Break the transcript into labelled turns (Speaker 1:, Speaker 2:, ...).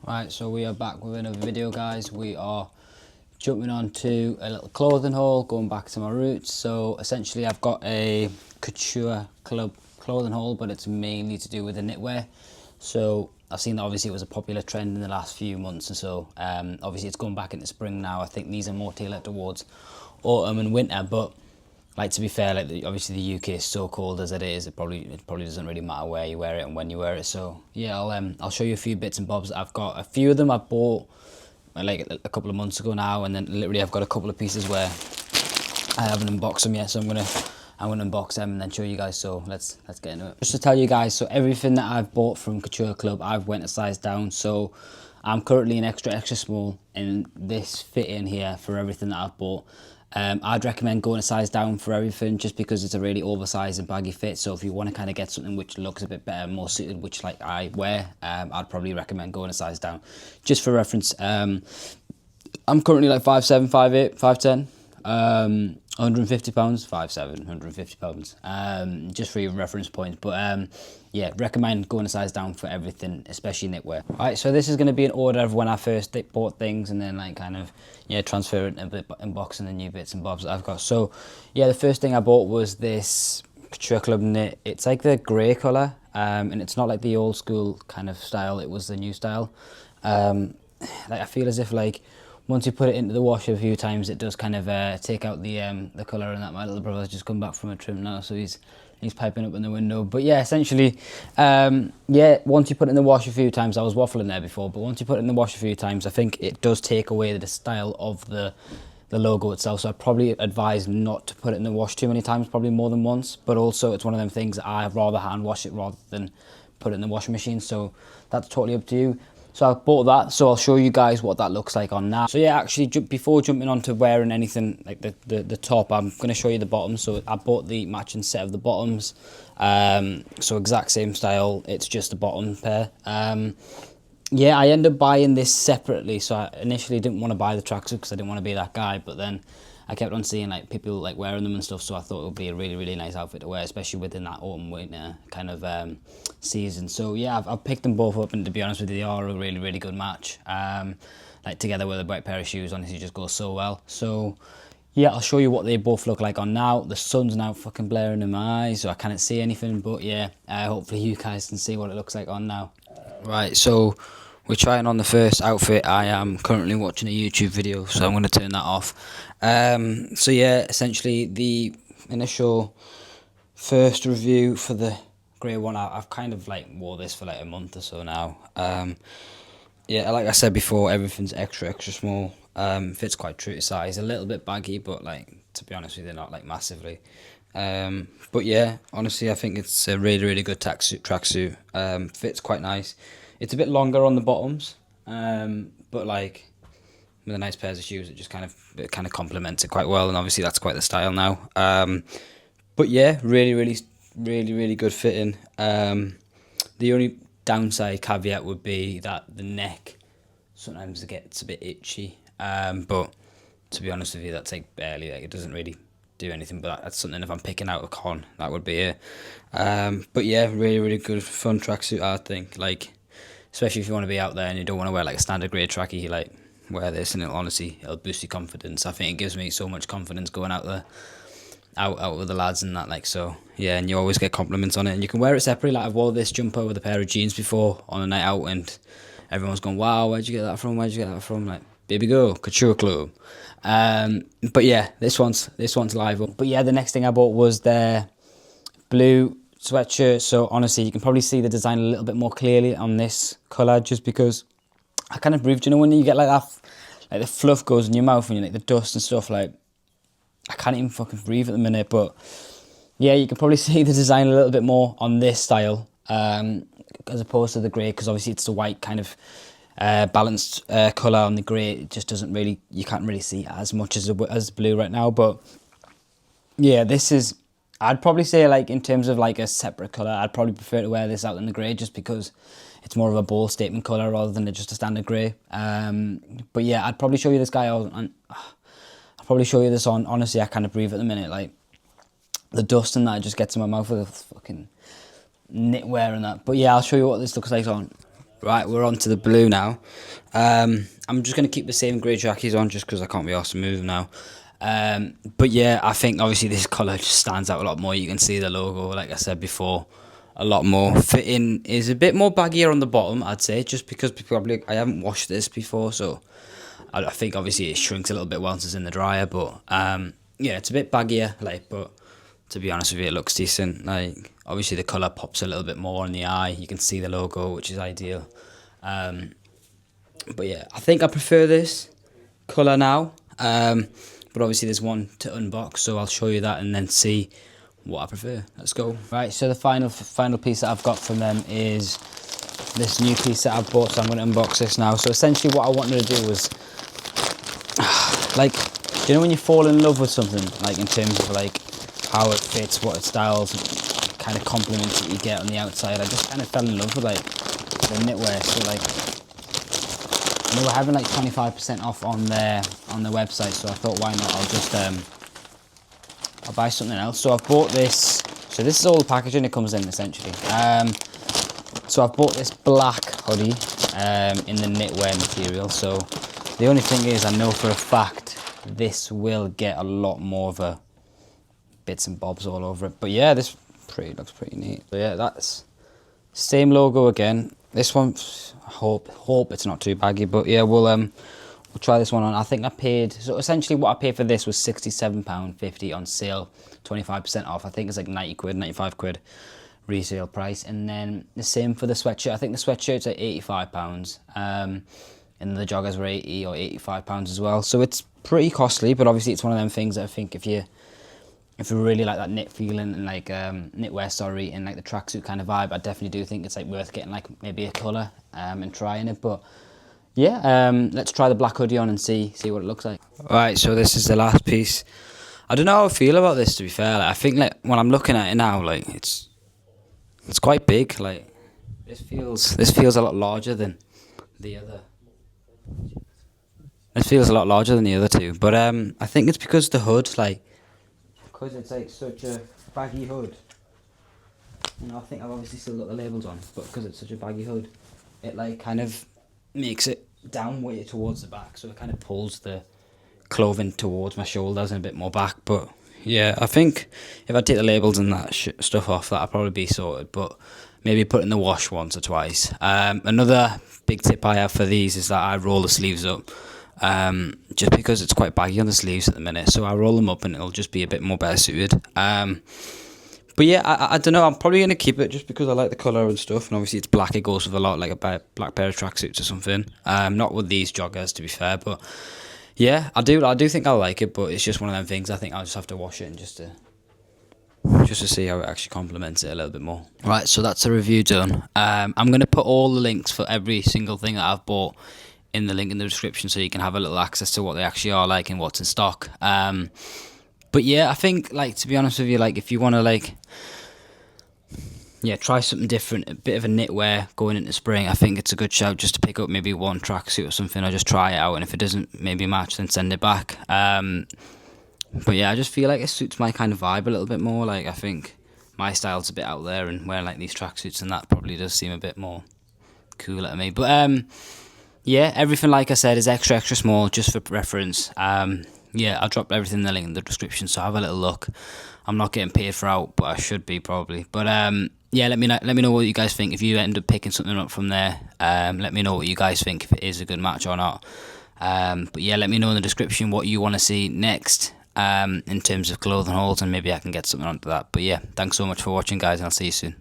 Speaker 1: Right, so we are back with another video, guys. We are jumping on to a little clothing haul, going back to my roots. So essentially I've got a Couture Club clothing haul, but it's mainly to do with the knitwear. So I've seen that obviously it was a popular trend in the last few months, and so obviously it's going back into spring now. I think these are more tailored towards autumn and winter, but like, to be fair, like obviously the UK is so cold as it is, it probably doesn't really matter where you wear it and when you wear it. So yeah, I'll show you a few bits and bobs. I've got a few of them I bought like a couple of months ago now, and then literally I've got a couple of pieces where I haven't unboxed them yet, so I'm gonna unbox them and then show you guys. So let's get into it. Just to tell you guys, so everything that I've bought from Couture Club, I've went a size down. So I'm currently an extra small in this fit in here for everything that I've bought. I'd recommend going a size down for everything, just because it's a really oversized and baggy fit. So if you want to kind of get something which looks a bit better, more suited, which like I wear, I'd probably recommend going a size down. Just for reference, I'm currently like 5'7", 5'8", 5'10", 150 pounds, 5'7", 150 pounds, just for your reference point. But yeah, recommend going a size down for everything, especially knitwear. Alright, so this is going to be an order of when I first bought things, and then like kind of, yeah, transfer it and unboxing the new bits and bobs that I've got. So yeah, the first thing I bought was this Couture Club knit. It's like the grey colour, and it's not like the old school kind of style, it was the new style. Like, I feel as if like once you put it into the wash a few times, it does kind of take out the colour and that. My little brother's just come back from a trim now, so he's piping up in the window. But yeah, essentially, yeah, once you put it in the wash a few times, I was waffling there before, but once you put it in the wash a few times, I think it does take away the style of the logo itself. So I'd probably advise not to put it in the wash too many times, probably more than once. But also, it's one of them things that I'd rather hand wash it rather than put it in the washing machine, so that's totally up to you. So I bought that, so I'll show you guys what that looks like on now. So yeah, actually, before jumping on to wearing anything like the top, I'm going to show you the bottoms. So I bought the matching set of the bottoms, so exact same style, it's just a bottom pair. Yeah, I ended up buying this separately. So I initially didn't want to buy the tracksuit because I didn't want to be that guy, but then I kept on seeing like people like wearing them and stuff, so I thought it would be a really nice outfit to wear, especially within that autumn winter kind of season. So yeah, I've picked them both up, and to be honest with you, they are a really good match. Like together with a white pair of shoes, honestly, just goes so well. So yeah, I'll show you what they both look like on now. The sun's now fucking blaring in my eyes, so I can't see anything, but yeah, hopefully you guys can see what it looks like on now. Right, so we're trying on the first outfit. I am currently watching a YouTube video, so I'm going to turn that off. So yeah, essentially the initial first review for the grey one, I've kind of like wore this for like a month or so now. Yeah, like I said before, everything's extra small. Fits quite true to size, a little bit baggy, but like, to be honest with you, not like massively. But yeah, honestly, I think it's a really good tracksuit. Fits quite nice. It's a bit longer on the bottoms, but like with a nice pairs of shoes, it kind of complements it quite well, and obviously that's quite the style now. But yeah, really good fitting. The only downside caveat would be that the neck sometimes gets a bit itchy, but to be honest with you, that's like barely, like, it doesn't really do anything, but that's something, if I'm picking out a con, that would be it. But yeah, really good fun tracksuit, I think. Like, especially if you want to be out there and you don't want to wear like a standard grey trackie, like, wear this and it'll boost your confidence. I think it gives me so much confidence going out there, out with the lads and that, like. So yeah, and you always get compliments on it, and you can wear it separately. Like, I've wore this jumper with a pair of jeans before on a night out, and everyone's gone, wow, where'd you get that from? Like, baby girl, Couture Club. But yeah, this one's live up. But yeah, the next thing I bought was their blue sweatshirt. So honestly, you can probably see the design a little bit more clearly on this colour, just because I kind of breathed. You know, when you get like that, like the fluff goes in your mouth and you like the dust and stuff, like, I can't even fucking breathe at the minute. But yeah, you can probably see the design a little bit more on this style, as opposed to the grey, because obviously it's the white kind of balanced colour on the grey. It just doesn't really, you can't really see as much as blue right now. But yeah, this is, I'd probably say, like, in terms of like a separate colour, I'd probably prefer to wear this out in the grey, just because it's more of a bold statement colour rather than just a standard grey. But yeah, I'd probably show you this guy on, I'll probably show you this on. Honestly, I kind of breathe at the minute, like, the dust and that just gets in my mouth with the fucking knitwear and that. But yeah, I'll show you what this looks like on. Right, we're on to the blue now. I'm just going to keep the same grey trackies on just because I can't be asked to move now. But yeah, I think obviously this colour just stands out a lot more. You can see the logo, like I said before, a lot more. Fitting is a bit more baggier on the bottom, I'd say, just because probably I haven't washed this before, so I think obviously it shrinks a little bit once it's in the dryer. But yeah, it's a bit baggier, like, but to be honest with you, it looks decent. Like, obviously the colour pops a little bit more in the eye. You can see the logo, which is ideal. But yeah, I think I prefer this colour now. But obviously there's one to unbox, so I'll show you that and then see what I prefer. Let's go. Right, so the final piece that I've got from them is this new piece that I've bought, so I'm going to unbox this now. So essentially what I wanted to do was, like, you know when you fall in love with something, like in terms of like how it fits, what it styles, kind of compliments that you get on the outside. I just kind of fell in love with like the knitwear. So like, they were having like 25% off on their website, so I thought, why not? I'll just I'll buy something else. So I've bought this. So this is all the packaging it comes in essentially. So I've bought this black hoodie in the knitwear material. So the only thing is, I know for a fact this will get a lot more of a bits and bobs all over it. But yeah, this looks pretty neat. So yeah, that's same logo again. This one, I hope it's not too baggy, but yeah, we'll try this one on. I think I paid, so essentially what I paid for this was £67.50 on sale, 25% off. I think it's like 90 quid, 95 quid resale price. And then the same for the sweatshirt. I think the sweatshirt's at £85, and the joggers were 80 or £85 as well. So it's pretty costly, but obviously it's one of them things that I think if you really like that knit feeling and like knitwear, sorry, and like the tracksuit kind of vibe, I definitely do think it's like worth getting like maybe a colour and trying it. But yeah, let's try the black hoodie on and see what it looks like. Alright, so this is the last piece. I don't know how I feel about this, to be fair. Like, I think like when I'm looking at it now, like it's quite big. Like this feels a lot larger than the other. It feels a lot larger than the other two, but I think it's because the hood, like, because it's like such a baggy hood. You know, I think I've obviously still got the labels on, but because it's such a baggy hood, it like kind of makes it down weighted towards the back, so it kind of pulls the clothing towards my shoulders and a bit more back. But yeah, I think if I take the labels and that stuff off, that'll probably be sorted. But maybe put it in the wash once or twice. Another big tip I have for these is that I roll the sleeves up. Just because it's quite baggy on the sleeves at the minute, so I roll them up and it'll just be a bit more better suited. But yeah, I don't know, I'm probably going to keep it just because I like the colour and stuff, and obviously it's black, it goes with a lot, like a black pair of tracksuits or something. Not with these joggers, to be fair, but yeah, I do think I like it, but it's just one of them things. I think I'll just have to wash it and just to see how it actually complements it a little bit more. Right, so that's the review done. I'm going to put all the links for every single thing that I've bought in the link in the description, so you can have a little access to what they actually are like and what's in stock. But yeah, I think, like, to be honest with you, like, if you want to, like, yeah, try something different, a bit of a knitwear going into spring, I think it's a good shout just to pick up maybe one tracksuit or something, or just try it out, and if it doesn't maybe match, then send it back. But yeah, I just feel like it suits my kind of vibe a little bit more. Like, I think my style's a bit out there, and wearing like these tracksuits and that probably does seem a bit more cooler to me. But yeah, everything, like I said, is extra small, just for reference. Yeah, I'll drop everything in the link in the description, so have a little look. I'm not getting paid for out, but I should be probably. But yeah, let me know what you guys think. If you end up picking something up from there, let me know what you guys think, if it is a good match or not. But yeah, let me know in the description what you want to see next in terms of clothing hauls, and maybe I can get something onto that. But yeah, thanks so much for watching, guys, and I'll see you soon.